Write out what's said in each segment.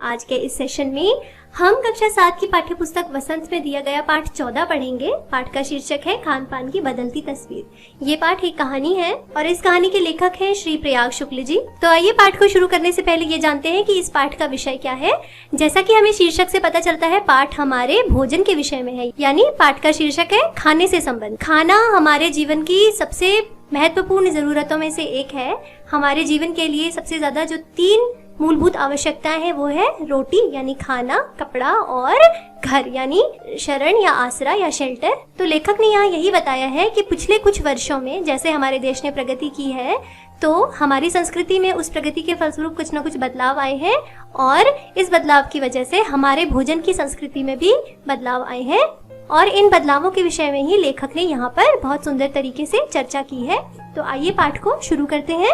आज के इस सेशन में हम कक्षा 7 की पाठ्य पुस्तक वसंत में दिया गया पाठ 14 पढ़ेंगे। पाठ का शीर्षक है खान पान की बदलती तस्वीर। ये पाठ एक कहानी है और इस कहानी के लेखक हैं श्री प्रयाग शुक्ल जी। तो आइए पाठ को शुरू करने से पहले ये जानते हैं कि इस पाठ का विषय क्या है। जैसा कि हमें शीर्षक से पता चलता है, पाठ हमारे भोजन के विषय में है, यानी पाठ का शीर्षक है खाने से संबंध। खाना हमारे जीवन की सबसे महत्वपूर्ण जरूरतों में से एक है। हमारे जीवन के लिए सबसे ज्यादा जो 3 मूलभूत आवश्यकताएं हैं वो है रोटी यानी खाना, कपड़ा और घर यानी शरण या आसरा या शेल्टर। तो लेखक ने यहाँ यही बताया है कि पिछले कुछ वर्षों में जैसे हमारे देश ने प्रगति की है, तो हमारी संस्कृति में उस प्रगति के फलस्वरूप कुछ न कुछ बदलाव आए हैं और इस बदलाव की वजह से हमारे भोजन की संस्कृति में भी बदलाव आए हैं। और इन बदलावों के विषय में ही लेखक ने यहाँ पर बहुत सुंदर तरीके से चर्चा की है। तो आइए पाठ को शुरू करते हैं।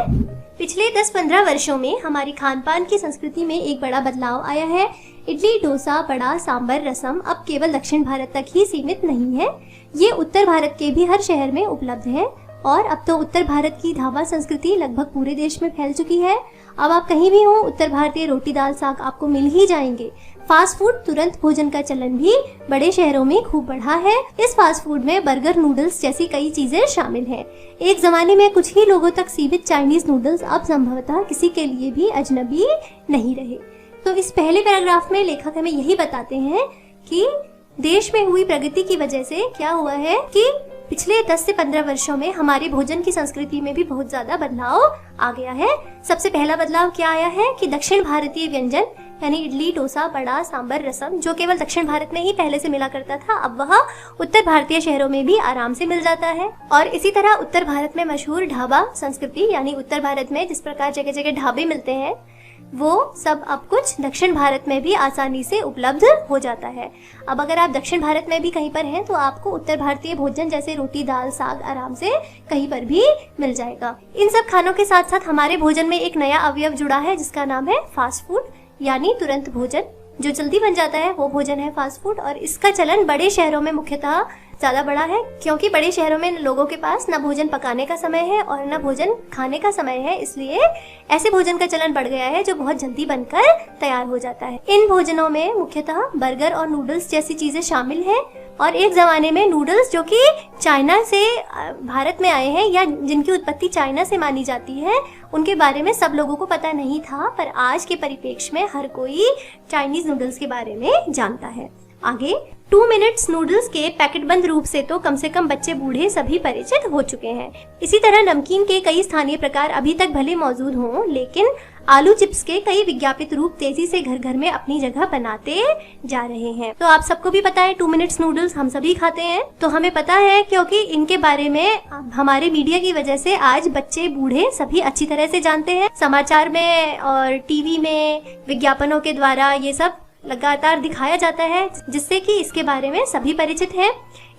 पिछले 10-15 वर्षों में हमारी खान पान की संस्कृति में एक बड़ा बदलाव आया है। इडली, डोसा, वड़ा, सांबर, रसम अब केवल दक्षिण भारत तक ही सीमित नहीं है, ये उत्तर भारत के भी हर शहर में उपलब्ध है। और अब तो उत्तर भारत की ढाबा संस्कृति लगभग पूरे देश में फैल चुकी है। अब आप कहीं भी हो, उत्तर भारतीय रोटी दाल साग आपको मिल ही जाएंगे। फास्ट फूड, तुरंत भोजन का चलन भी बड़े शहरों में खूब बढ़ा है। इस फास्ट फूड में बर्गर, नूडल्स जैसी कई चीजें शामिल हैं। एक जमाने में कुछ ही लोगों तक सीमित चाइनीज नूडल्स अब संभवतः किसी के लिए भी अजनबी नहीं रहे। तो इस पहले पैराग्राफ में लेखक हमें यही बताते हैं कि देश में हुई प्रगति की वजह से क्या हुआ है कि पिछले 10 से 15 वर्षों में हमारे भोजन की संस्कृति में भी बहुत ज्यादा बदलाव आ गया है। सबसे पहला बदलाव क्या आया है कि दक्षिण भारतीय व्यंजन यानी इडली, डोसा, वड़ा, सांबर, रसम जो केवल दक्षिण भारत में ही पहले से मिला करता था, अब वह उत्तर भारतीय शहरों में भी आराम से मिल जाता है। और इसी तरह उत्तर भारत में मशहूर ढाबा संस्कृति यानी उत्तर भारत में जिस प्रकार जगह जगह ढाबे मिलते हैं, वो सब अब कुछ दक्षिण भारत में भी आसानी से उपलब्ध हो जाता है। अब अगर आप दक्षिण भारत में भी कहीं पर हैं तो आपको उत्तर भारतीय भोजन जैसे रोटी दाल साग आराम से कहीं पर भी मिल जाएगा। इन सब खानों के साथ साथ हमारे भोजन में एक नया अवयव जुड़ा है जिसका नाम है फास्ट फूड यानी तुरंत भोजन। जो जल्दी बन जाता है वो भोजन है फास्ट फूड। और इसका चलन बड़े शहरों में मुख्यतः ज्यादा बड़ा है, क्योंकि बड़े शहरों में लोगों के पास न भोजन पकाने का समय है और न भोजन खाने का समय है, इसलिए ऐसे भोजन का चलन बढ़ गया है जो बहुत जल्दी बनकर तैयार हो जाता है। इन भोजनों में मुख्यतः बर्गर और नूडल्स जैसी चीजें शामिल हैं। और एक जमाने में नूडल्स जो कि चाइना से भारत में आए हैं या जिनकी उत्पत्ति चाइना से मानी जाती है, उनके बारे में सब लोगों को पता नहीं था, पर आज के परिप्रेक्ष्य में हर कोई चाइनीज नूडल्स के बारे में जानता है। आगे 2 मिनट्स नूडल्स के पैकेटबंद रूप से तो कम से कम बच्चे बूढ़े सभी परिचित हो चुके हैं। इसी तरह नमकीन के कई स्थानीय प्रकार अभी तक भले मौजूद हों, लेकिन आलू चिप्स के कई विज्ञापित रूप तेजी से घर घर में अपनी जगह बनाते जा रहे हैं। तो आप सबको भी पता है 2 मिनट्स नूडल्स हम सभी खाते हैं, तो हमें पता है क्योंकि इनके बारे में हमारे मीडिया की वजह से आज बच्चे बूढ़े सभी अच्छी तरह से जानते हैं। समाचार में और टीवी में विज्ञापनों के द्वारा ये सब लगातार दिखाया जाता है, जिससे कि इसके बारे में सभी परिचित हैं।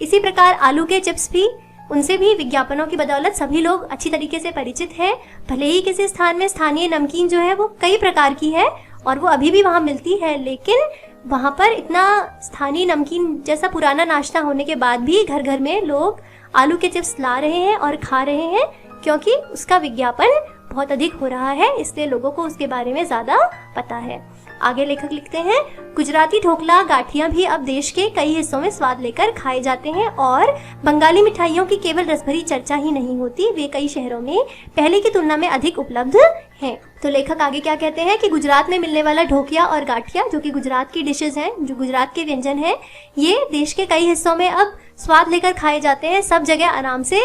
इसी प्रकार आलू के चिप्स भी, उनसे भी विज्ञापनों की बदौलत सभी लोग अच्छी तरीके से परिचित हैं। भले ही किसी स्थान में स्थानीय नमकीन जो है वो कई प्रकार की है और वो अभी भी वहाँ मिलती है, लेकिन वहाँ पर इतना स्थानीय नमकीन जैसा पुराना नाश्ता होने के बाद भी घर घर में लोग आलू के चिप्स ला रहे हैं और खा रहे हैं, क्योंकि उसका विज्ञापन बहुत अधिक हो रहा है, इसलिए लोगों को उसके बारे में ज्यादा पता है। आगे लेखक लिखते हैं, गुजराती ढोकला, गाठियां भी अब देश के कई हिस्सों में स्वाद लेकर खाए जाते हैं और बंगाली मिठाइयों की केवल रसभरी चर्चा ही नहीं होती, वे कई शहरों में पहले की तुलना में अधिक उपलब्ध हैं। तो लेखक आगे क्या कहते हैं कि गुजरात में मिलने वाला ढोकिया और गाठिया जो कि गुजरात की डिशेज हैं, जो गुजरात के व्यंजन हैं, ये देश के कई हिस्सों में अब स्वाद लेकर खाए जाते हैं, सब जगह आराम से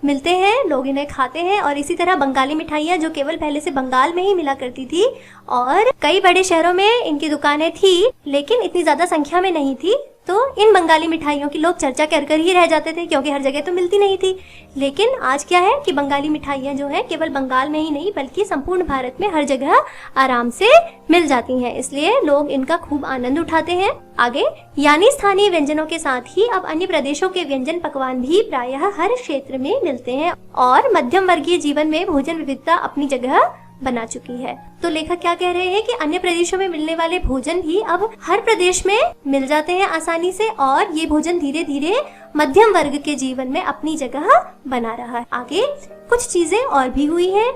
मिलते हैं, लोग इन्हें खाते हैं। और इसी तरह बंगाली मिठाइयाँ जो केवल पहले से बंगाल में ही मिला करती थी और कई बड़े शहरों में इनकी दुकानें थी, लेकिन इतनी ज्यादा संख्या में नहीं थी, तो इन बंगाली मिठाइयों की लोग चर्चा कर कर ही रह जाते थे, क्योंकि हर जगह तो मिलती नहीं थी। लेकिन आज क्या है कि बंगाली मिठाइयाँ जो है केवल बंगाल में ही नहीं बल्कि संपूर्ण भारत में हर जगह आराम से मिल जाती हैं, इसलिए लोग इनका खूब आनंद उठाते हैं। आगे यानी स्थानीय व्यंजनों के साथ ही अब अन्य प्रदेशों के व्यंजन पकवान भी प्रायः हर क्षेत्र में मिलते हैं और मध्यम वर्गीय जीवन में भोजन विविधता अपनी जगह बना चुकी है। तो लेखक क्या कह रहे हैं कि अन्य प्रदेशों में मिलने वाले भोजन भी अब हर प्रदेश में मिल जाते हैं आसानी से और ये भोजन धीरे धीरे मध्यम वर्ग के जीवन में अपनी जगह बना रहा है। आगे कुछ चीजें और भी हुई हैं।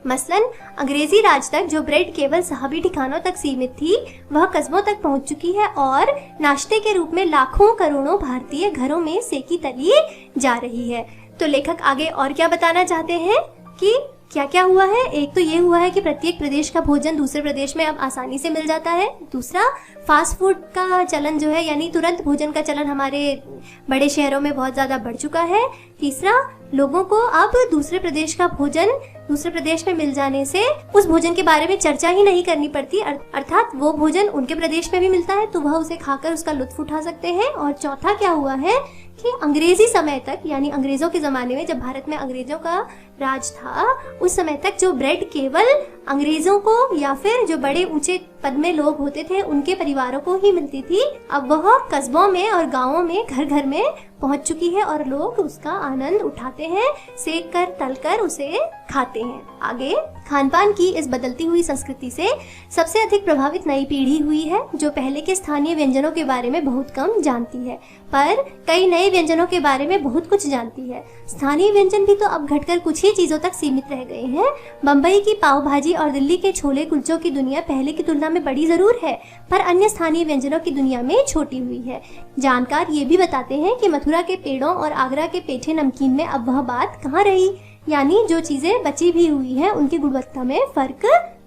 मसलन अंग्रेजी राज तक जो ब्रेड केवल साहबी ठिकानों तक सीमित थी, वह कस्बों तक पहुंच चुकी है और नाश्ते के रूप में लाखों करोड़ों भारतीय घरों में सेकी तली जा रही है। तो लेखक आगे और क्या बताना चाहते हैं कि क्या क्या हुआ है। एक तो ये हुआ है कि प्रत्येक प्रदेश का भोजन दूसरे प्रदेश में अब आसानी से मिल जाता है। दूसरा, फास्ट फूड का चलन जो है यानी तुरंत भोजन का चलन हमारे बड़े शहरों में बहुत ज़्यादा बढ़ चुका है। तीसरा, लोगों को अब दूसरे प्रदेश का भोजन दूसरे प्रदेश में मिल जाने से उस भोजन के बारे में चर्चा ही नहीं करनी पड़ती, अर्थात वो भोजन उनके प्रदेश में भी मिलता है तो वह उसे खाकर उसका लुत्फ उठा सकते हैं। और चौथा क्या हुआ है कि अंग्रेजी समय तक यानी अंग्रेजों के ज़माने में जब भारत में अंग्रेजों का राज था, उस समय तक जो ब्रेड केवल अंग्रेजों को या फिर जो बड़े ऊंचे पद में लोग होते थे उनके परिवारों को ही मिलती थी, अब वह कस्बों में और गांवों में घर घर में पहुंच चुकी है और लोग उसका आनंद उठाते हैं, सेक कर तल कर उसे खाते हैं। आगे, खान पान की इस बदलती हुई संस्कृति से सबसे अधिक प्रभावित नई पीढ़ी हुई है जो पहले के स्थानीय व्यंजनों के बारे में बहुत कम जानती है, पर कई नए व्यंजनों के बारे में बहुत कुछ जानती है। स्थानीय व्यंजन भी तो अब घटकर कुछ ही चीजों तक सीमित रह गए हैं। बम्बई की पाव भाजी और दिल्ली के छोले कुलचों की दुनिया पहले की तुलना में बड़ी जरूर है, पर अन्य स्थानीय व्यंजनों की दुनिया में छोटी हुई है। जानकार ये भी बताते हैं कि मथुरा के पेड़ों और आगरा के पेठे नमकीन में अब वह बात कहाँ रही, यानी जो चीजें बची भी हुई हैं उनकी गुणवत्ता में फर्क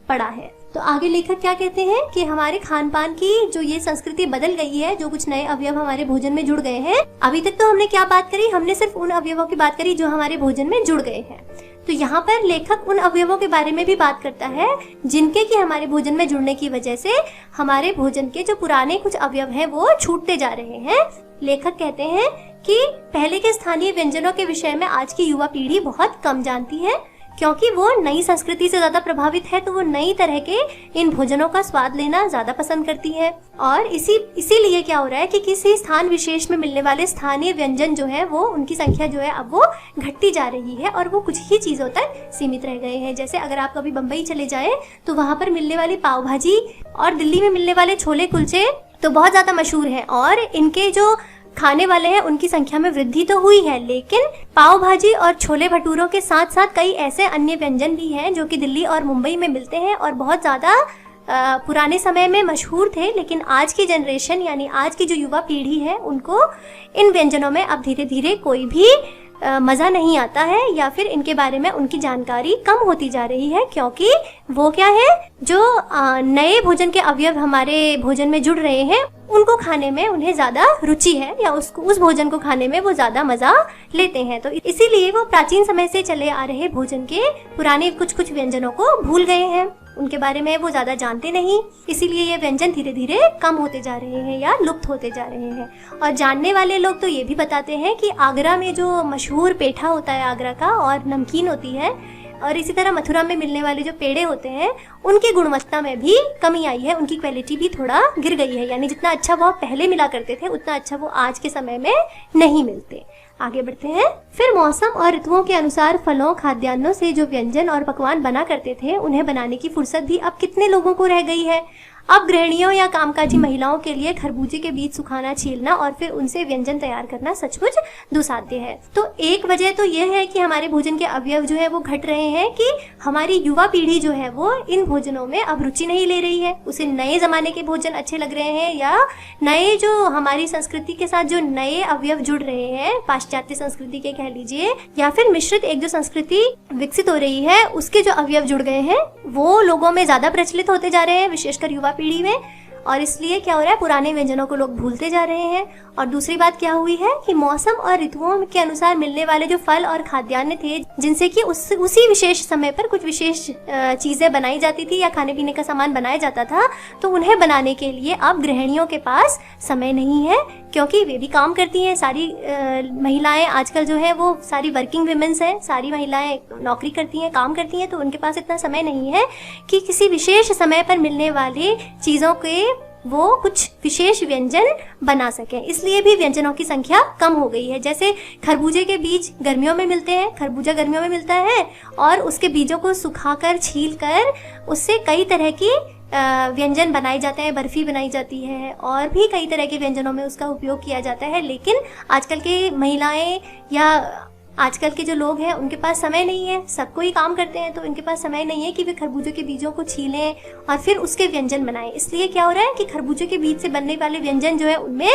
पड़ा है। तो आगे लेखक क्या कहते हैं कि हमारे खान पान की जो ये संस्कृति बदल गई है, जो कुछ नए अवयव हमारे भोजन में जुड़ गए हैं। अभी तक तो हमने क्या बात करी, हमने सिर्फ उन अवयवों की बात करी जो हमारे भोजन में जुड़ गए हैं। तो यहाँ पर लेखक उन अवयवों के बारे में भी बात करता है जिनके कि हमारे भोजन में जुड़ने की वजह से हमारे भोजन के जो पुराने कुछ अवयव हैं वो छूटते जा रहे हैं। लेखक कहते हैं कि पहले के स्थानीय व्यंजनों के विषय में आज की युवा पीढ़ी बहुत कम जानती है, क्योंकि वो नई संस्कृति से ज्यादा प्रभावित है, तो वो नई तरह के इन भोजनों का स्वाद लेना ज्यादा पसंद करती है। और इसीलिए क्या हो रहा है कि किसी स्थान विशेष में मिलने वाले स्थानीय व्यंजन जो है वो उनकी संख्या जो है अब वो घटती जा रही है और वो कुछ ही चीजों तक सीमित रह गए हैं। जैसे अगर आप कभी बम्बई चले जाए तो वहां पर मिलने वाली पाव भाजी और दिल्ली में मिलने वाले छोले कुलचे तो बहुत ज्यादा मशहूर है और इनके जो खाने वाले हैं उनकी संख्या में वृद्धि तो हुई है, लेकिन पाव भाजी और छोले भटूरों के साथ साथ कई ऐसे अन्य व्यंजन भी हैं जो कि दिल्ली और मुंबई में मिलते हैं और बहुत ज़्यादा पुराने समय में मशहूर थे, लेकिन आज की जनरेशन यानी आज की जो युवा पीढ़ी है उनको इन व्यंजनों में अब धीरे धीरे कोई भी मज़ा नहीं आता है या फिर इनके बारे में उनकी जानकारी कम होती जा रही है, क्योंकि वो क्या है जो नए भोजन के अवयव हमारे भोजन में जुड़ रहे हैं उनको खाने में उन्हें ज़्यादा रुचि है या उस भोजन को खाने में वो ज़्यादा मज़ा लेते हैं। तो इसीलिए वो प्राचीन समय से चले आ रहे भोजन के पुराने कुछ व्यंजनों को भूल गए हैं, उनके बारे में वो ज़्यादा जानते नहीं, इसीलिए ये व्यंजन धीरे धीरे कम होते जा रहे हैं या लुप्त होते जा रहे हैं। और जानने वाले लोग तो ये भी बताते हैं कि आगरा में जो मशहूर पेठा होता है आगरा का और नमकीन होती है, और इसी तरह मथुरा में मिलने वाले जो पेड़े होते हैं उनकी गुणवत्ता में भी कमी आई है, उनकी क्वालिटी भी थोड़ा गिर गई है, यानी जितना अच्छा वो पहले मिला करते थे उतना अच्छा वो आज के समय में नहीं मिलते। आगे बढ़ते हैं। फिर मौसम और ऋतुओं के अनुसार फलों खाद्यान्नों से जो व्यंजन और पकवान बना करते थे उन्हें बनाने की फुर्सत भी अब कितने लोगों को रह गई है। अब गृहिणियों या कामकाजी महिलाओं के लिए खरबूजे के बीज सुखाना, छीलना और फिर उनसे व्यंजन तैयार करना सचमुच दुस्साध्य है। तो एक वजह तो यह है कि हमारे भोजन के अवयव जो है वो घट रहे हैं कि हमारी युवा पीढ़ी जो है वो इन भोजनों में अब रुचि नहीं ले रही है, उसे नए जमाने के भोजन अच्छे लग रहे हैं या नए जो हमारी संस्कृति के साथ जो नए अवयव जुड़ रहे हैं, पाश्चात्य संस्कृति के कह लीजिए या फिर मिश्रित एक जो संस्कृति विकसित हो रही है उसके जो अवयव जुड़ गए हैं वो लोगों में ज्यादा प्रचलित होते जा रहे हैं, विशेषकर युवा पीढ़ी में। और इसलिए क्या हो रहा है, पुराने व्यंजनों को लोग भूलते जा रहे हैं। और दूसरी बात क्या हुई है कि मौसम और ऋतुओं के अनुसार मिलने वाले जो फल और खाद्यान्न थे जिनसे कि उसी विशेष समय पर कुछ विशेष चीजें बनाई जाती थी या खाने पीने का सामान बनाया जाता था, तो उन्हें बनाने के लिए अब गृहिणियों के पास समय नहीं है, क्योंकि वे भी काम करती हैं। सारी महिलाएं आजकल जो है वो सारी वर्किंग विमेंस हैं, सारी महिलाएं नौकरी करती हैं, काम करती हैं, तो उनके पास इतना समय नहीं है कि किसी विशेष समय पर मिलने वाली चीज़ों के वो कुछ विशेष व्यंजन बना सकें। इसलिए भी व्यंजनों की संख्या कम हो गई है। जैसे खरबूजे के बीज गर्मियों में मिलते हैं, खरबूजा गर्मियों में मिलता है और उसके बीजों को सुखाकर छीलकर उससे कई तरह की व्यंजन बनाए जाते हैं, बर्फी बनाई जाती है और भी कई तरह के व्यंजनों में उसका उपयोग किया जाता है। लेकिन आजकल की महिलाएं या आजकल के जो लोग हैं उनके पास समय नहीं है, सब कोई काम करते हैं, तो इनके पास समय नहीं है कि वे खरबूजे के बीजों को छीलें और फिर उसके व्यंजन बनाएं। इसलिए क्या हो रहा है कि खरबूजे के बीज से बनने वाले व्यंजन जो है उनमें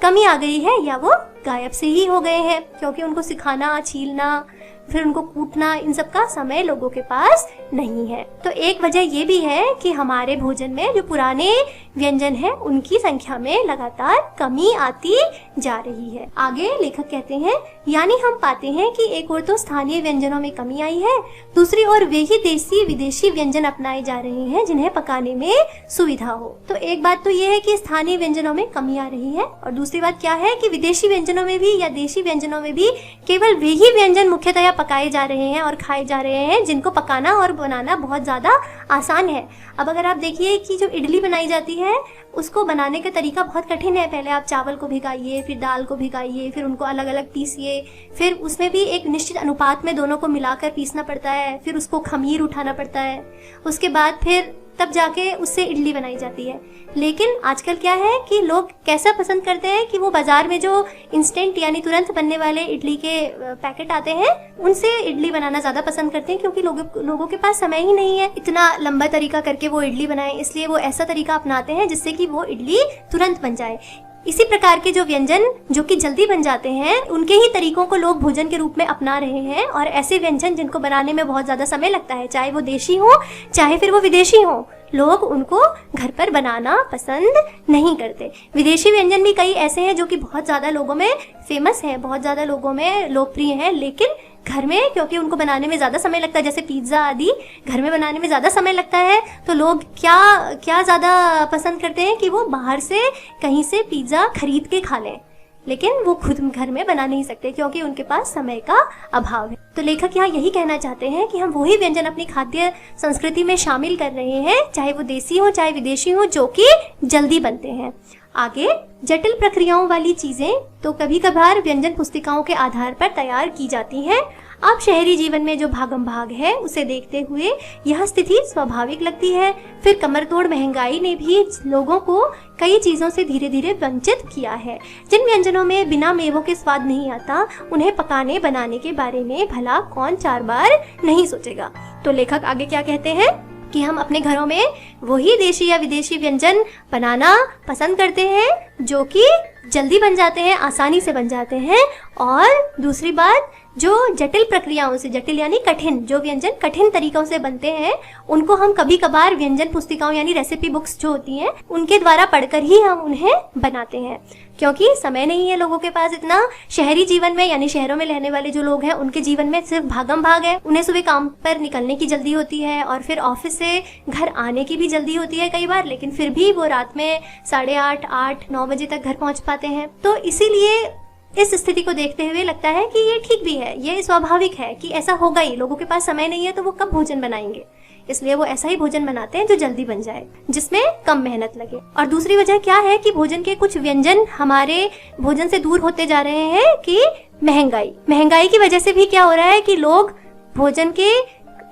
कमी आ गई है या वो गायब से ही हो गए हैं, क्योंकि उनको सिखाना, छीलना, फिर उनको कूटना, इन सब का समय लोगों के पास नहीं है। तो एक वजह ये भी है कि हमारे भोजन में जो पुराने व्यंजन हैं उनकी संख्या में लगातार कमी आती जा रही है। आगे लेखक कहते हैं, यानी हम पाते हैं कि एक ओर तो स्थानीय व्यंजनों में कमी आई है, दूसरी ओर वे ही देसी विदेशी व्यंजन अपनाए जा रहे हैं जिन्हें पकाने में सुविधा हो। तो एक बात तो ये है कि स्थानीय व्यंजनों में कमी आ रही है, और दूसरी बात क्या है कि विदेशी व्यंजनों में भी या देशी व्यंजनों में भी केवल वे ही व्यंजन मुख्यतया पकाए जा रहे हैं और खाए जा रहे हैं जिनको पकाना और बनाना बहुत ज़्यादा आसान है। अब अगर आप देखिए कि जो इडली बनाई जाती है उसको बनाने का तरीका बहुत कठिन है। पहले आप चावल को भिगाइए, फिर दाल को भिगाइए, फिर उनको अलग अलग पीसिए, फिर उसमें भी एक निश्चित अनुपात में दोनों को मिलाकर पीसना पड़ता है, फिर उसको खमीर उठाना पड़ता है, उसके बाद फिर तब जाके उससे इडली बनाई जाती है। लेकिन आजकल क्या है कि लोग कैसा पसंद करते हैं कि वो बाजार में जो इंस्टेंट यानी तुरंत बनने वाले इडली के पैकेट आते हैं उनसे इडली बनाना ज़्यादा पसंद करते हैं, क्योंकि लोगों के पास समय ही नहीं है इतना लंबा तरीका करके वो इडली बनाए, इसलिए वो ऐसा तरीका अपनाते हैं जिससे कि वो इडली तुरंत बन जाए। इसी प्रकार के जो व्यंजन जो कि जल्दी बन जाते हैं उनके ही तरीकों को लोग भोजन के रूप में अपना रहे हैं, और ऐसे व्यंजन जिनको बनाने में बहुत ज़्यादा समय लगता है, चाहे वो देशी हो चाहे फिर वो विदेशी हो, लोग उनको घर पर बनाना पसंद नहीं करते। विदेशी व्यंजन भी कई ऐसे हैं जो कि बहुत ज़्यादा लोगों में फेमस हैं, बहुत ज़्यादा लोगों में लोकप्रिय हैं, लेकिन घर में क्योंकि उनको बनाने में ज़्यादा समय लगता है, जैसे पिज्ज़ा आदि घर में बनाने में ज़्यादा समय लगता है, तो लोग क्या ज़्यादा पसंद करते हैं कि वो बाहर से कहीं से पिज्ज़ा खरीद के खा लें, लेकिन वो खुद घर में बना नहीं सकते क्योंकि उनके पास समय का अभाव है। तो लेखक यहाँ यही कहना चाहते हैं कि हम वही व्यंजन अपनी खाद्य संस्कृति में शामिल कर रहे हैं, चाहे वो देसी हो चाहे विदेशी हो, जो कि जल्दी बनते हैं। आगे, जटिल प्रक्रियाओं वाली चीजें तो कभी कभार व्यंजन पुस्तिकाओं के आधार पर तैयार की जाती हैं। अब शहरी जीवन में जो भागम भाग है उसे देखते हुए यह स्थिति स्वाभाविक लगती है। फिर कमरतोड़ महंगाई ने भी लोगों को कई चीज़ों से धीरे धीरे वंचित किया है। जिन व्यंजनों में बिना मेवों के स्वाद नहीं आता, उन्हें पकाने बनाने के बारे में भला कौन 4 बार नहीं सोचेगा। तो लेखक आगे क्या कहते हैं कि हम अपने घरों में वही देशी या विदेशी व्यंजन बनाना पसंद करते हैं जो कि जल्दी बन जाते हैं, आसानी से बन जाते हैं, और दूसरी बात जो जटिल प्रक्रियाओं से, जटिल यानी कठिन, जो व्यंजन कठिन तरीकों से बनते हैं उनको हम कभी कभार व्यंजन पुस्तिकाओं यानी रेसिपी बुक्स जो होती हैं उनके द्वारा पढ़कर ही हम उन्हें बनाते हैं, क्योंकि समय नहीं है लोगों के पास इतना। शहरी जीवन में यानी शहरों में रहने वाले जो लोग हैं उनके जीवन में सिर्फ भागम भाग है। उन्हें सुबह काम पर निकलने की जल्दी होती है और फिर ऑफिस से घर आने की भी जल्दी होती है कई बार, लेकिन फिर भी वो रात में 8:30, 8, 9 बजे तक घर पहुंच पाते हैं। तो इसीलिए इस स्थिति को देखते हुए लगता है कि ये ठीक भी है, ये स्वाभाविक है कि ऐसा होगा ही। लोगों के पास समय नहीं है तो वो कब भोजन बनाएंगे, इसलिए वो ऐसा ही भोजन बनाते हैं जो जल्दी बन जाए, जिसमें कम मेहनत लगे। और दूसरी वजह क्या है कि भोजन के कुछ व्यंजन हमारे भोजन से दूर होते जा रहे हैं कि महंगाई की वजह से भी क्या हो रहा है कि लोग भोजन के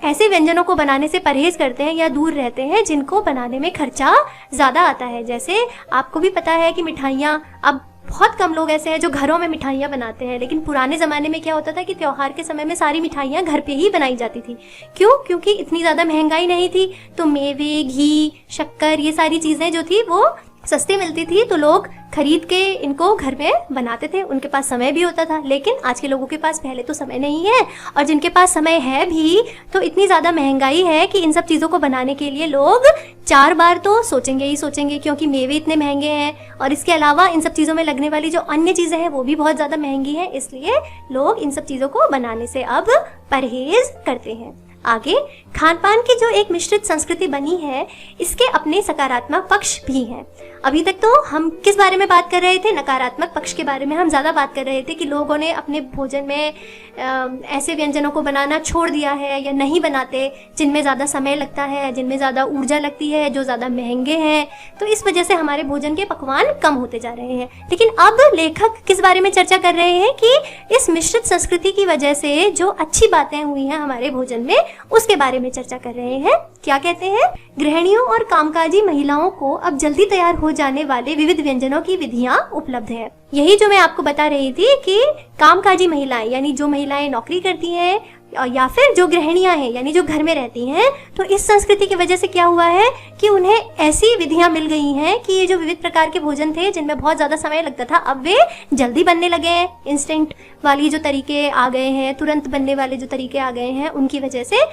ऐसे व्यंजनों को बनाने से परहेज करते हैं या दूर रहते हैं जिनको बनाने में खर्चा ज़्यादा आता है। जैसे आपको भी पता है कि मिठाइयाँ, अब बहुत कम लोग ऐसे हैं जो घरों में मिठाइयाँ बनाते हैं, लेकिन पुराने ज़माने में क्या होता था कि त्योहार के समय में सारी मिठाइयाँ घर पे ही बनाई जाती थी। क्यों? क्योंकि इतनी ज़्यादा महंगाई नहीं थी, तो मेवे, घी, शक्कर, ये सारी चीज़ें जो थी वो सस्ती मिलती थी, तो लोग खरीद के इनको घर में बनाते थे, उनके पास समय भी होता था। लेकिन आज के लोगों के पास पहले तो समय नहीं है, और जिनके पास समय है भी तो इतनी ज़्यादा महंगाई है कि इन सब चीज़ों को बनाने के लिए लोग 4 बार तो सोचेंगे ही सोचेंगे, क्योंकि मेवे इतने महंगे हैं और इसके अलावा इन सब चीज़ों में लगने वाली जो अन्य चीज़ें हैं वो भी बहुत ज़्यादा महंगी हैं, इसलिए लोग इन सब चीज़ों को बनाने से अब परहेज करते हैं। आगे, खान पान की जो एक मिश्रित संस्कृति बनी है इसके अपने सकारात्मक पक्ष भी हैं। अभी तक तो हम किस बारे में बात कर रहे थे? नकारात्मक पक्ष के बारे में हम ज़्यादा बात कर रहे थे कि लोगों ने अपने भोजन में ऐसे व्यंजनों को बनाना छोड़ दिया है या नहीं बनाते जिनमें ज़्यादा समय लगता है, जिनमें ज़्यादा ऊर्जा लगती है, जो ज़्यादा महंगे हैं, तो इस वजह से हमारे भोजन के पकवान कम होते जा रहे हैं। लेकिन अब लेखक किस बारे में चर्चा कर रहे हैं कि इस मिश्रित संस्कृति की वजह से जो अच्छी बातें हुई हैं हमारे भोजन में उसके बारे में चर्चा कर रहे हैं। क्या कहते हैं? गृहिणियों और कामकाजी महिलाओं को अब जल्दी तैयार हो जाने वाले विविध व्यंजनों की विधियां उपलब्ध है। यही जो मैं आपको बता रही थी कि कामकाजी महिलाएं यानी जो महिलाएं नौकरी करती हैं या फिर जो गृहिणियां हैं यानी जो घर में रहती हैं, तो इस संस्कृति की वजह से क्या हुआ है कि उन्हें ऐसी विधियां मिल गई हैं कि ये जो विविध प्रकार के भोजन थे जिनमें बहुत ज़्यादा समय लगता था, अब वे जल्दी बनने लगे हैं। इंस्टेंट वाली जो तरीके आ गए हैं, तुरंत बनने वाले जो तरीके आ गए हैं, उनकी वजह से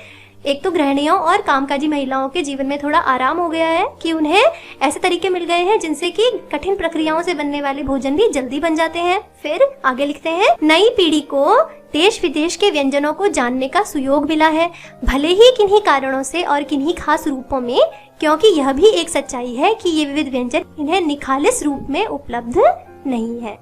एक तो गृहिणियों और कामकाजी महिलाओं के जीवन में थोड़ा आराम हो गया है कि उन्हें ऐसे तरीके मिल गए हैं जिनसे कि कठिन प्रक्रियाओं से बनने वाले भोजन भी जल्दी बन जाते हैं। फिर आगे लिखते हैं, नई पीढ़ी को देश विदेश के व्यंजनों को जानने का सुयोग मिला है, भले ही किन्हीं कारणों से और किन्हीं खास रूपों में, क्योंकि यह भी एक सच्चाई है कि ये विविध व्यंजन इन्हें निखालिस रूप में उपलब्ध नहीं है।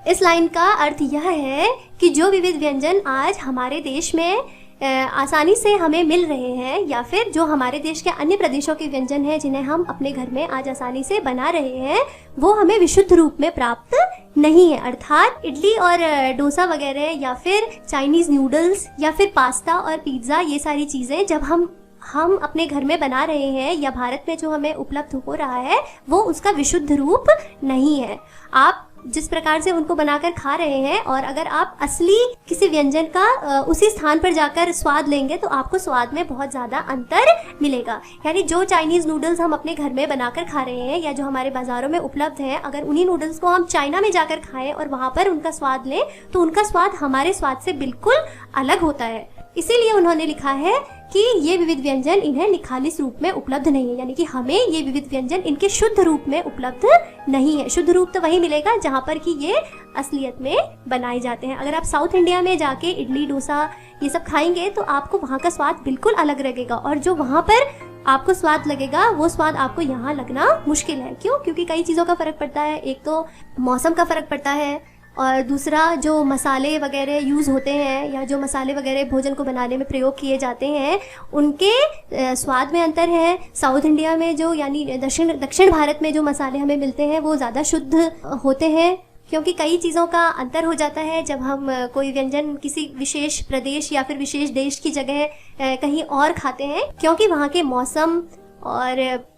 इस लाइन का अर्थ यह है कि जो विविध व्यंजन आज हमारे देश में आसानी से हमें मिल रहे हैं या फिर जो हमारे देश के अन्य प्रदेशों के व्यंजन हैं जिन्हें हम अपने घर में आज आसानी से बना रहे हैं, वो हमें विशुद्ध रूप में प्राप्त नहीं है। अर्थात इडली और डोसा वगैरह या फिर चाइनीज नूडल्स या फिर पास्ता और पिज्ज़ा, ये सारी चीज़ें जब हम अपने घर में बना रहे हैं या भारत में जो हमें उपलब्ध हो रहा है, वो उसका विशुद्ध रूप नहीं है। आप जिस प्रकार से उनको बनाकर खा रहे हैं और अगर आप असली किसी व्यंजन का उसी स्थान पर जाकर स्वाद लेंगे तो आपको स्वाद में बहुत ज़्यादा अंतर मिलेगा। यानी जो चाइनीज़ नूडल्स हम अपने घर में बनाकर खा रहे हैं या जो हमारे बाज़ारों में उपलब्ध हैं, अगर उन्हीं नूडल्स को हम चाइना में जाकर खाएं और वहाँ पर उनका स्वाद लें तो उनका स्वाद हमारे स्वाद से बिल्कुल अलग होता है। इसीलिए उन्होंने लिखा है कि ये विविध व्यंजन इन्हें निखालिस रूप में उपलब्ध नहीं है, यानी कि हमें ये विविध व्यंजन इनके शुद्ध रूप में उपलब्ध नहीं है। शुद्ध रूप तो वही मिलेगा जहाँ पर कि ये असलियत में बनाए जाते हैं। अगर आप साउथ इंडिया में जाके इडली डोसा ये सब खाएंगे तो आपको वहाँ का स्वाद बिल्कुल अलग लगेगा और जो वहाँ पर आपको स्वाद लगेगा वो स्वाद आपको यहाँ लगना मुश्किल है। क्यों? क्योंकि कई चीज़ों का फ़र्क पड़ता है। एक तो मौसम का फ़र्क पड़ता है और दूसरा जो मसाले वगैरह यूज़ होते हैं या जो मसाले वगैरह भोजन को बनाने में प्रयोग किए जाते हैं उनके स्वाद में अंतर है। साउथ इंडिया में जो यानी दक्षिण भारत में जो मसाले हमें मिलते हैं वो ज़्यादा शुद्ध होते हैं, क्योंकि कई चीज़ों का अंतर हो जाता है जब हम कोई व्यंजन किसी विशेष प्रदेश या फिर विशेष देश की जगह कहीं और खाते हैं, क्योंकि वहाँ के मौसम और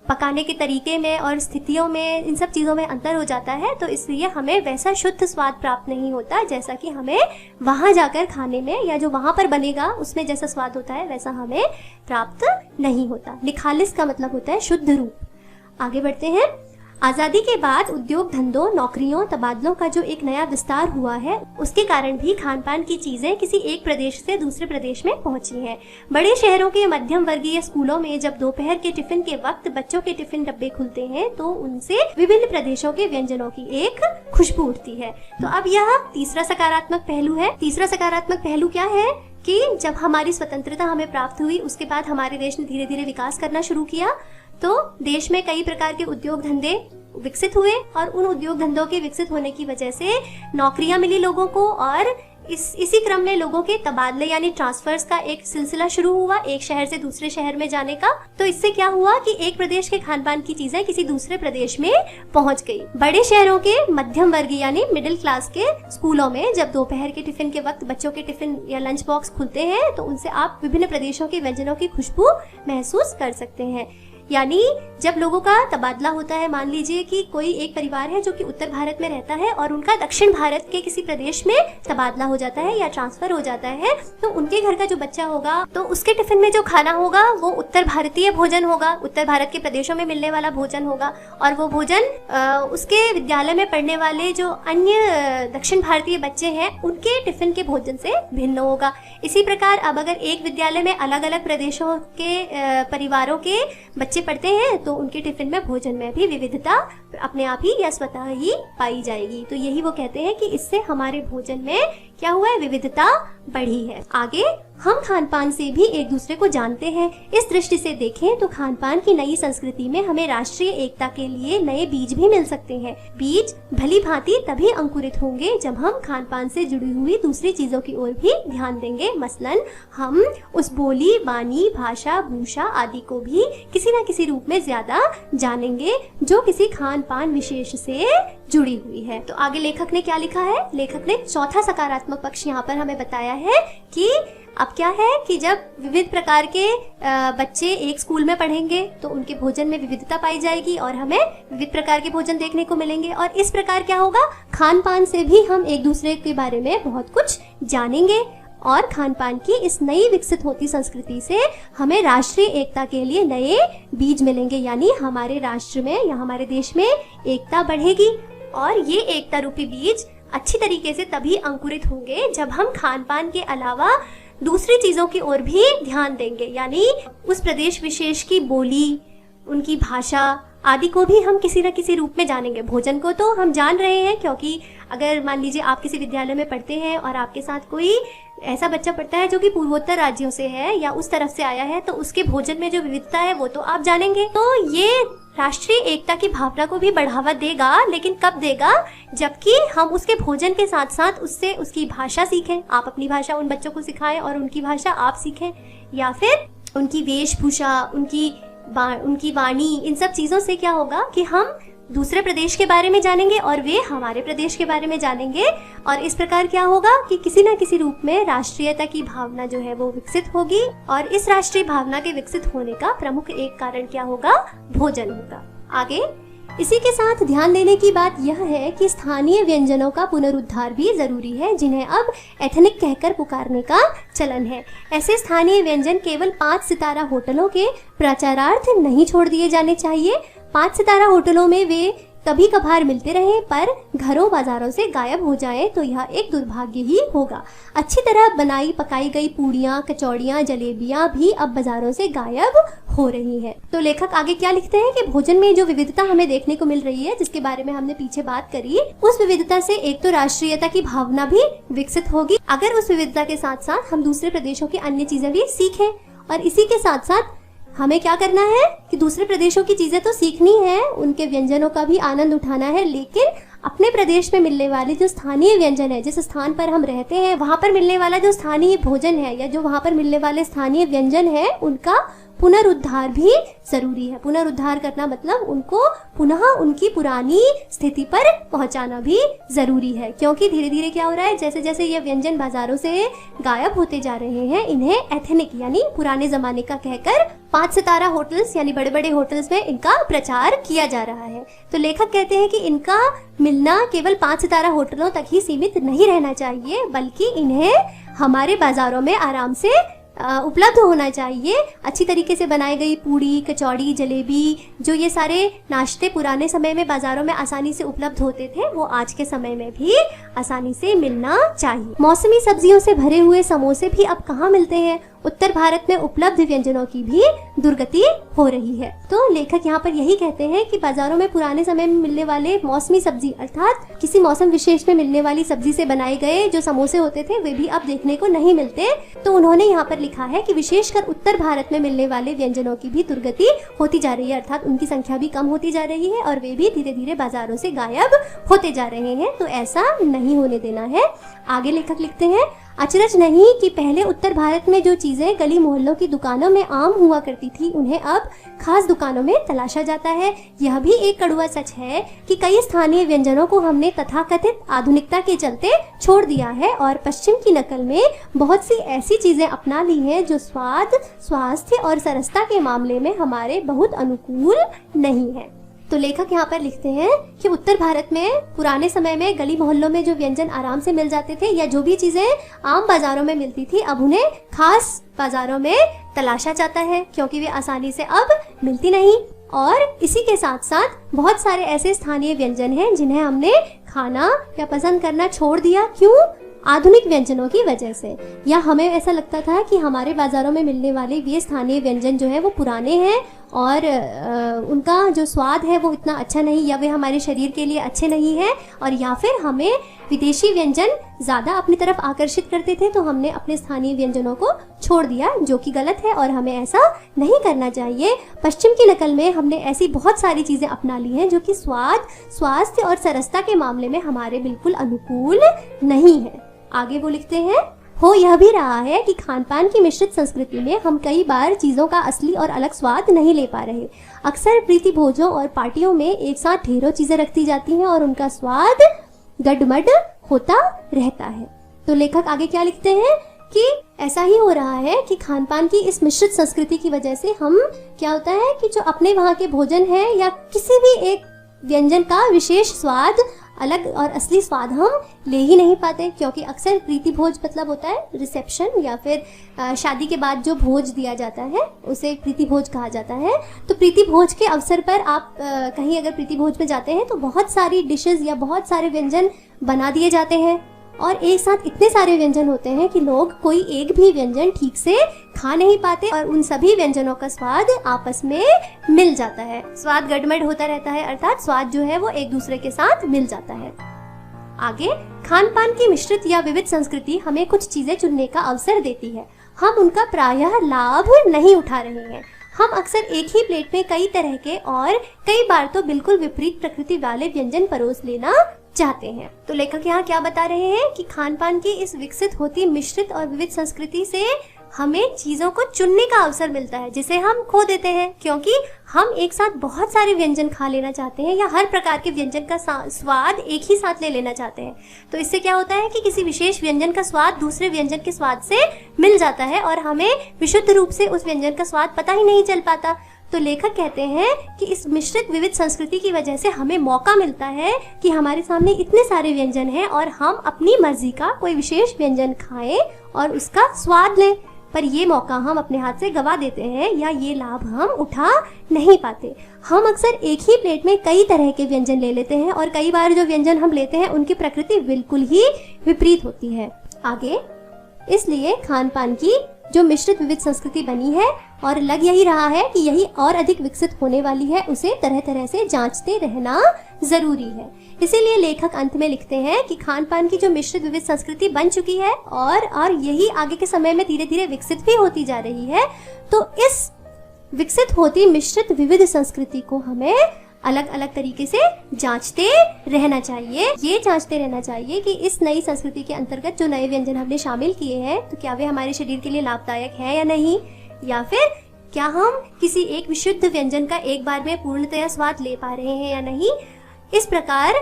पकाने के तरीके में और स्थितियों में, इन सब चीज़ों में अंतर हो जाता है। तो इसलिए हमें वैसा शुद्ध स्वाद प्राप्त नहीं होता जैसा कि हमें वहाँ जाकर खाने में या जो वहाँ पर बनेगा उसमें जैसा स्वाद होता है वैसा हमें प्राप्त नहीं होता। निखालिस का मतलब होता है शुद्ध रूप। आगे बढ़ते हैं। आज़ादी के बाद उद्योग धंधों, नौकरियों, तबादलों का जो एक नया विस्तार हुआ है उसके कारण भी खान पान की चीज़ें किसी एक प्रदेश से दूसरे प्रदेश में पहुंची हैं। बड़े शहरों के मध्यम वर्गीय स्कूलों में जब दोपहर के टिफिन के वक्त बच्चों के टिफिन डब्बे खुलते हैं तो उनसे विभिन्न प्रदेशों के व्यंजनों की एक खुशबू उठती है। तो अब यह तीसरा सकारात्मक पहलू है। तीसरा सकारात्मक पहलू क्या है कि जब हमारी स्वतंत्रता हमें प्राप्त हुई उसके बाद हमारे देश ने धीरे धीरे विकास करना शुरू किया तो देश में कई प्रकार के उद्योग धंधे विकसित हुए और उन उद्योग धंधों के विकसित होने की वजह से नौकरियां मिली लोगों को और इसी क्रम में लोगों के तबादले यानी ट्रांसफर्स का एक सिलसिला शुरू हुआ एक शहर से दूसरे शहर में जाने का। तो इससे क्या हुआ कि एक प्रदेश के खान पान की चीजें किसी दूसरे प्रदेश में पहुंच गई। बड़े शहरों के मध्यम वर्गीय यानी मिडिल क्लास के स्कूलों में जब दोपहर के टिफिन के वक्त बच्चों के टिफिन या लंच बॉक्स खुलते हैं तो उनसे आप विभिन्न प्रदेशों के व्यंजनों की खुशबू महसूस कर सकते हैं। यानी जब लोगों का तबादला होता है, मान लीजिए कि कोई एक परिवार है जो कि उत्तर भारत में रहता है और उनका दक्षिण भारत के किसी प्रदेश में तबादला हो जाता है या ट्रांसफर हो जाता है, तो उनके घर का जो बच्चा होगा तो उसके टिफिन में जो खाना होगा वो उत्तर भारतीय भोजन होगा, उत्तर भारत के प्रदेशों में मिलने वाला भोजन होगा और वो भोजन उसके विद्यालय में पढ़ने वाले जो अन्य दक्षिण भारतीय बच्चे हैं उनके टिफिन के भोजन से भिन्न होगा। इसी प्रकार अब अगर एक विद्यालय में अलग अलग प्रदेशों के परिवारों के बच्चे पढ़ते हैं तो उनके टिफिन में भोजन में भी विविधता अपने आप ही या स्वतः ही पाई जाएगी। तो यही वो कहते हैं कि इससे हमारे भोजन में क्या हुआ है, विविधता बढ़ी है। आगे हम खान पान से भी एक दूसरे को जानते हैं। इस दृष्टि से देखें तो खान पान की नई संस्कृति में हमें राष्ट्रीय एकता के लिए नए बीज भी मिल सकते हैं। बीज भली भांति तभी अंकुरित होंगे जब हम खान पान से जुड़ी हुई दूसरी चीजों की ओर भी ध्यान देंगे। मसलन हम उस बोली, बानी, भाषा, भूषा आदि को भी किसी न किसी रूप में ज्यादा जानेंगे जो किसी खान पान विशेष से जुड़ी हुई है। तो आगे लेखक ने क्या लिखा है? लेखक ने चौथा सकारात्मक पक्ष यहाँ पर हमें बताया है कि अब क्या है कि जब विविध प्रकार के बच्चे एक स्कूल में पढ़ेंगे तो उनके भोजन में विविधता पाई जाएगी और हमें विविध प्रकार के भोजन देखने को मिलेंगे, और इस प्रकार क्या होगा, खान पान से भी हम एक दूसरे के बारे में बहुत कुछ जानेंगे, और खान पान की इस नई विकसित होती संस्कृति से हमें राष्ट्रीय एकता के लिए नए बीज मिलेंगे, यानी हमारे राष्ट्र में या हमारे देश में एकता बढ़ेगी। और ये एकता रूपी बीज अच्छी तरीके से तभी अंकुरित होंगे जब हम खान पान के अलावा दूसरी चीजों की ओर भी ध्यान देंगे, यानी उस प्रदेश विशेष की बोली, उनकी भाषा आदि को भी हम किसी न किसी रूप में जानेंगे। भोजन को तो हम जान रहे हैं, क्योंकि अगर मान लीजिए आप किसी विद्यालय में पढ़ते हैं और आपके साथ कोई ऐसा बच्चा पढ़ता है जो कि पूर्वोत्तर राज्यों से है या उस तरफ से आया है, तो उसके भोजन में जो विविधता है वो तो आप जानेंगे। तो ये राष्ट्रीय एकता की भावना को भी बढ़ावा देगा, लेकिन कब देगा, जबकि हम उसके भोजन के साथ साथ उससे उसकी भाषा सीखें। आप अपनी भाषा उन बच्चों को सिखाएं और उनकी भाषा आप सीखें, या फिर उनकी वेशभूषा, उनकी वाणी, इन सब चीजों से क्या होगा कि हम दूसरे प्रदेश के बारे में जानेंगे और वे हमारे प्रदेश के बारे में जानेंगे, और इस प्रकार क्या होगा कि किसी न किसी रूप में राष्ट्रीयता की भावना जो है वो विकसित होगी, और इस राष्ट्रीय भावना के विकसित होने का प्रमुख एक कारण क्या होगा, भोजन होगा। आगे इसी के साथ ध्यान देने की बात यह है कि स्थानीय व्यंजनों का पुनरुद्धार भी जरूरी है, जिन्हें अब एथनिक कहकर पुकारने का चलन है। ऐसे स्थानीय व्यंजन केवल 5 सितारा होटलों के प्रचारार्थ नहीं छोड़ दिए जाने चाहिए। 5 सितारा होटलों में वे कभी कभार मिलते रहे, पर घरों बाजारों से गायब हो जाए तो यह एक दुर्भाग्य ही होगा। अच्छी तरह बनाई पकाई गई पूड़ियाँ, कचौड़ियाँ, जलेबियाँ भी अब बाजारों से गायब हो रही हैं। तो लेखक आगे क्या लिखते हैं कि भोजन में जो विविधता हमें देखने को मिल रही है, जिसके बारे में हमने पीछे बात करी, उस विविधता से एक तो राष्ट्रीयता की भावना भी विकसित होगी, अगर उस विविधता के साथ साथ हम दूसरे प्रदेशों की अन्य चीजें भी सीखें। और इसी के साथ साथ हमें क्या करना है कि दूसरे प्रदेशों की चीजें तो सीखनी है, उनके व्यंजनों का भी आनंद उठाना है, लेकिन अपने प्रदेश में मिलने वाले जो स्थानीय व्यंजन है, जिस स्थान पर हम रहते हैं वहां पर मिलने वाला जो स्थानीय भोजन है या जो वहां पर मिलने वाले स्थानीय व्यंजन है, उनका पुनरुद्धार भी जरूरी है। पुनरुद्धार करना मतलब उनको पुनः उनकी पुरानी स्थिति पर पहुंचाना भी जरूरी है, क्योंकि धीरे धीरे क्या हो रहा है, जैसे जैसे ये व्यंजन बाजारों से गायब होते जा रहे हैं, इन्हें एथनिक यानी पुराने जमाने का कहकर 5 सितारा होटल्स यानी बड़े बड़े होटल्स में इनका प्रचार किया जा रहा है। तो लेखक कहते हैं कि इनका मिलना केवल 5 सितारा होटलों तक ही सीमित नहीं रहना चाहिए, बल्कि इन्हें हमारे बाजारों में आराम से उपलब्ध होना चाहिए। अच्छी तरीके से बनाई गई पूड़ी, कचौड़ी, जलेबी, जो ये सारे नाश्ते पुराने समय में बाजारों में आसानी से उपलब्ध होते थे, वो आज के समय में भी आसानी से मिलना चाहिए। मौसमी सब्जियों से भरे हुए समोसे भी अब कहाँ मिलते हैं। उत्तर भारत में उपलब्ध व्यंजनों की भी दुर्गति हो रही है। तो लेखक यहाँ पर यही कहते हैं कि बाजारों में पुराने समय में मिलने वाले मौसमी सब्जी अर्थात किसी मौसम विशेष में मिलने वाली सब्जी से बनाए गए जो समोसे होते थे, वे भी अब देखने को नहीं मिलते। तो उन्होंने यहाँ पर लिखा है कि विशेषकर उत्तर भारत में मिलने वाले व्यंजनों की भी दुर्गति होती जा रही है, अर्थात उनकी संख्या भी कम होती जा रही है और वे भी धीरे धीरे बाजारों से गायब होते जा रहे हैं। तो ऐसा नहीं होने देना है। आगे लेखक लिखते हैं, अचरज नहीं कि पहले उत्तर भारत में जो चीजें गली मोहल्लों की दुकानों में आम हुआ करती थी, उन्हें अब खास दुकानों में तलाशा जाता है। यह भी एक कड़वा सच है कि कई स्थानीय व्यंजनों को हमने तथाकथित आधुनिकता के चलते छोड़ दिया है और पश्चिम की नकल में बहुत सी ऐसी चीजें अपना ली हैं जो स्वाद, स्वास्थ्य और सरसता के मामले में हमारे बहुत अनुकूल नहीं है। तो लेखक यहाँ पर लिखते हैं कि उत्तर भारत में पुराने समय में गली मोहल्लों में जो व्यंजन आराम से मिल जाते थे या जो भी चीजें आम बाजारों में मिलती थी, अब उन्हें खास बाजारों में तलाशा जाता है, क्योंकि वे आसानी से अब मिलती नहीं। और इसी के साथ साथ बहुत सारे ऐसे स्थानीय व्यंजन हैं जिन्हें हमने खाना या पसंद करना छोड़ दिया। क्यों? आधुनिक व्यंजनों की वजह से। या हमें ऐसा लगता था कि हमारे बाजारों में मिलने वाले ये स्थानीय व्यंजन जो है वो पुराने हैं और उनका जो स्वाद है वो इतना अच्छा नहीं, या वे हमारे शरीर के लिए अच्छे नहीं हैं, और या फिर हमें विदेशी व्यंजन ज़्यादा अपनी तरफ आकर्षित करते थे, तो हमने अपने स्थानीय व्यंजनों को छोड़ दिया, जो कि गलत है और हमें ऐसा नहीं करना चाहिए। पश्चिम की नकल में हमने ऐसी बहुत सारी चीज़ें अपना ली हैं जो कि स्वाद, स्वास्थ्य और सरसता के मामले में हमारे बिल्कुल अनुकूल नहीं है। आगे वो लिखते हैं, हो यह भी रहा है कि खान पान की मिश्रित संस्कृति में हम कई बार चीज़ों का असली और अलग स्वाद नहीं ले पा रहे। अक्सर प्रीति भोजों और पार्टियों में एक साथ ढेरों चीज़ें रखती जाती हैं और उनका स्वाद गडमड होता रहता है। तो लेखक आगे क्या लिखते हैं कि ऐसा ही हो रहा है कि खान पान की इस मिश्रित संस्कृति की वजह से हम क्या होता है कि जो अपने वहाँ के भोजन है या किसी भी एक व्यंजन का विशेष स्वाद, अलग और असली स्वाद हम ले ही नहीं पाते, क्योंकि अक्सर प्रीति भोज मतलब होता है रिसेप्शन या फिर शादी के बाद जो भोज दिया जाता है उसे प्रीति भोज कहा जाता है। तो प्रीति भोज के अवसर पर आप कहीं अगर प्रीति भोज में जाते हैं तो बहुत सारी डिशेस या बहुत सारे व्यंजन बना दिए जाते हैं और एक साथ इतने सारे व्यंजन होते हैं कि लोग कोई एक भी व्यंजन ठीक से खा नहीं पाते और उन सभी व्यंजनों का स्वाद आपस में मिल जाता है। स्वाद गड़बड़ होता रहता है, अर्थात स्वाद जो है वो एक दूसरे के साथ मिल जाता है। आगे, खान पान की मिश्रित या विविध संस्कृति हमें कुछ चीजें चुनने का अवसर देती है। हम उनका प्रायः लाभ नहीं उठा रहे हैं। हम अक्सर एक ही प्लेट में कई तरह के और कई बार तो बिल्कुल विपरीत प्रकृति वाले व्यंजन परोस लेना चाहते हैं। तो लेखक यहाँ क्या बता रहे हैं कि खान पान की इस विकसित होती मिश्रित और विविध संस्कृति से हमें चीजों को चुनने का अवसर मिलता है, जिसे हम खो देते हैं, क्योंकि हम एक साथ बहुत सारे व्यंजन खा लेना चाहते हैं या हर प्रकार के व्यंजन का स्वाद एक ही साथ ले लेना चाहते हैं। तो इससे क्या होता है कि किसी विशेष व्यंजन का स्वाद दूसरे व्यंजन के स्वाद से मिल जाता है और हमें विशुद्ध रूप से उस व्यंजन का स्वाद पता ही नहीं चल पाता। तो लेखक कहते हैं कि इस मिश्रित विविध संस्कृति की वजह से हमें मौका मिलता है कि हमारे सामने इतने सारे व्यंजन हैं और हम अपनी मर्जी का कोई विशेष व्यंजन खाएं और उसका स्वाद लें, पर ये मौका हम अपने हाथ से गवा देते हैं या ये लाभ हम उठा नहीं पाते। हम अक्सर एक ही प्लेट में कई तरह के व्यंजन ले लेते हैं और कई बार जो व्यंजन हम लेते हैं उनकी प्रकृति बिल्कुल ही विपरीत होती है। आगे, इसलिए खान पान की जो मिश्रित विविध संस्कृति बनी है और लग यही रहा है कि यही और अधिक विकसित होने वाली है, उसे तरह तरह से जांचते रहना जरूरी है। इसीलिए लेखक अंत में लिखते हैं कि खान पान की जो मिश्रित विविध संस्कृति बन चुकी है और यही आगे के समय में धीरे धीरे विकसित भी होती जा रही है, तो इस विकसित होती मिश्रित विविध संस्कृति को हमें अलग अलग तरीके से जांचते रहना चाहिए। ये जांचते रहना चाहिए कि इस नई संस्कृति के अंतर्गत जो नए व्यंजन हमने शामिल किए हैं तो क्या वे हमारे शरीर के लिए लाभदायक हैं या नहीं, या फिर क्या हम किसी एक विशुद्ध व्यंजन का एक बार में पूर्णतया स्वाद ले पा रहे हैं या नहीं। इस प्रकार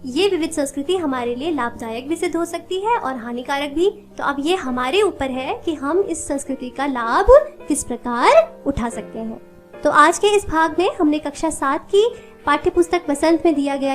ये विविध संस्कृति हमारे लिए लाभदायक भी सिद्ध हो सकती है और हानिकारक भी। तो अब ये हमारे ऊपर है कि हम इस संस्कृति का लाभ किस प्रकार उठा सकते हैं। तो आज के इस भाग में हमने कक्षा 7 की पाठ्य पुस्तक बसंत में दिया गया